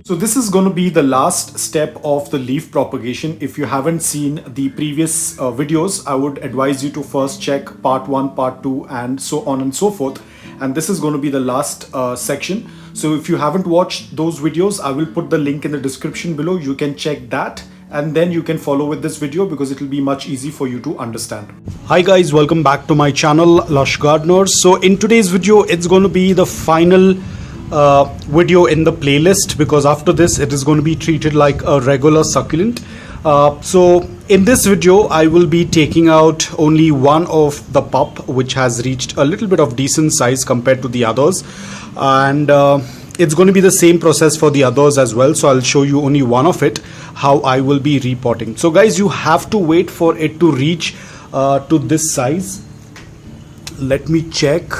So this is going to be the last step of the leaf propagation. If you haven't seen the previous videos, I would advise you to first check part 1, part 2 and so on and so forth. And this is going to be the last section. So if you haven't watched those videos, I will put the link in the description below. You can check that and then you can follow with this video because it will be much easy for you to understand. Hi guys, welcome back to my channel Lush Gardeners. So in today's video, it's going to be the final video in the playlist, because after this it is going to be treated like a regular succulent. So in this video I will be taking out only one of the pup which has reached a little bit of decent size compared to the others, and it's going to be the same process for the others as well. So I'll show you only one of it, how I will be repotting. So guys, you have to wait for it to reach to this size. Let me check.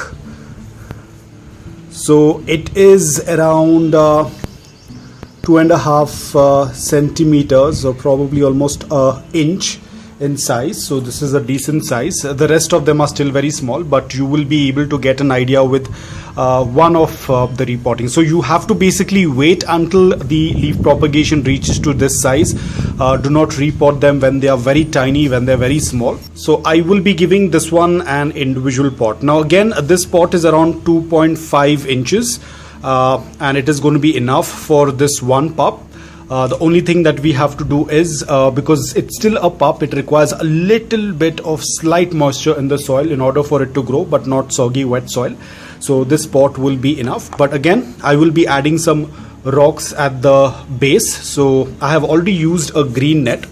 So it is around 2.5 centimeters, or probably almost an inch in size. So this is a decent size. The rest of them are still very small, but you will be able to get an idea with one of the repotting. So you have to basically wait until the leaf propagation reaches to this size. Do not repot them when they are very tiny, when they're very small. So I will be giving this one an individual pot. Now again, this pot is around 2.5 inches and it is going to be enough for this one pup. The only thing that we have to do is, because it's still a pup, it requires a little bit of slight moisture in the soil in order for it to grow, but not soggy wet soil. So this pot will be enough. But again, I will be adding some rocks at the base. So I have already used a green net.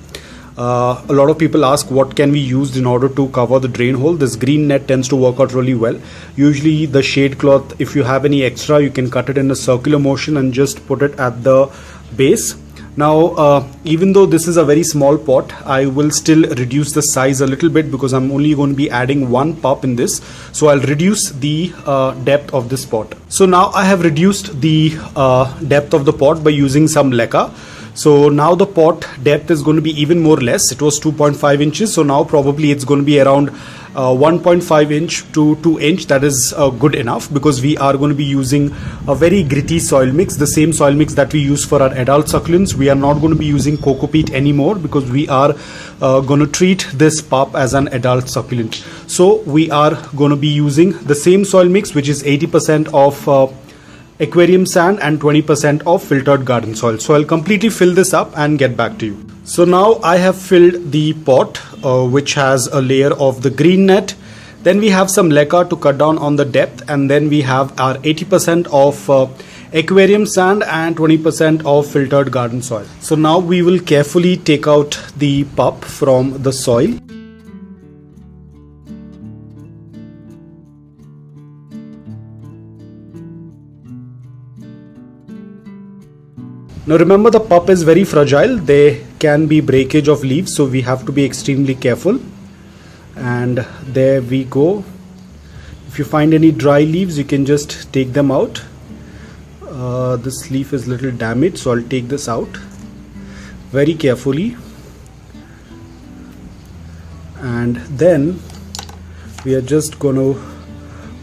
A lot of people ask what can we use in order to cover the drain hole. This green net tends to work out really well. Usually the shade cloth, if you have any extra, you can cut it in a circular motion and just put it at the base. Now even though this is a very small pot, I will still reduce the size a little bit because I'm only going to be adding one pup in this. So I'll reduce the depth of this pot. So now I have reduced the depth of the pot by using some leca. So now the pot depth is going to be even more less. It was 2.5 inches. So now probably it's going to be around 1.5 inch to 2 inch. That is good enough, because we are going to be using a very gritty soil mix, the same soil mix that we use for our adult succulents. We are not going to be using coco peat anymore because we are going to treat this pup as an adult succulent. So we are going to be using the same soil mix, which is 80% of aquarium sand and 20% of filtered garden soil. So I'll completely fill this up and get back to you. So now I have filled the pot which has a layer of the green net. Then we have some leca to cut down on the depth, and then we have our 80% of aquarium sand and 20% of filtered garden soil. So now we will carefully take out the pup from the soil. Now remember, the pup is very fragile. There can be breakage of leaves, so we have to be extremely careful. And there we go. If you find any dry leaves, you can just take them out. This leaf is a little damaged, so I'll take this out very carefully. And then we are just going to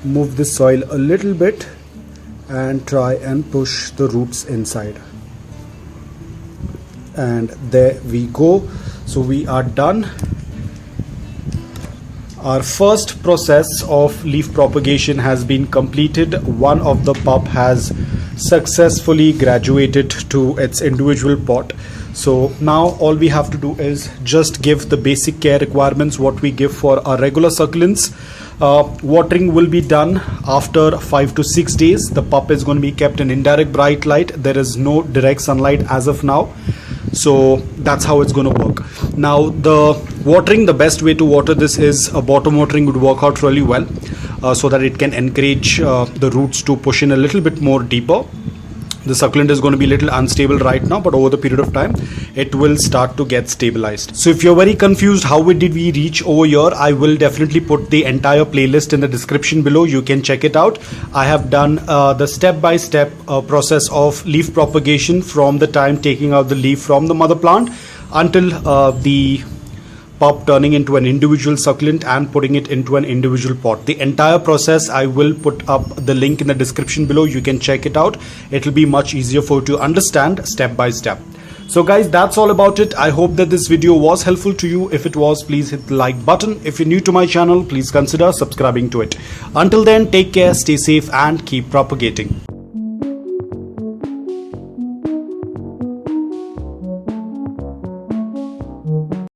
move the soil a little bit and try and push the roots inside. And there we go. So we are done. Our first process of leaf propagation has been completed. One of the pup has successfully graduated to its individual pot. So now all we have to do is just give the basic care requirements what we give for our regular succulents. Watering will be done after 5 to 6 days. The pup is going to be kept in indirect bright light. There is no direct sunlight as of now. So that's how it's going to work. Now the watering, the best way to water this is bottom watering would work out really well, so that it can encourage the roots to push in a little bit more deeper. The succulent is going to be a little unstable right now, but over the period of time it will start to get stabilized. So if you're very confused how did we reach over here, I will definitely put the entire playlist in the description below. You can check it out. I have done the step-by-step process of leaf propagation from the time taking out the leaf from the mother plant until the pup turning into an individual succulent and putting it into an individual pot. The entire process I will put up the link in the description below. You can check it out. It will be much easier for you to understand step by step. So guys, that's all about it. I hope that this video was helpful to you. If it was, please hit the like button. If you're new to my channel, please consider subscribing to it. Until then, take care, stay safe and keep propagating.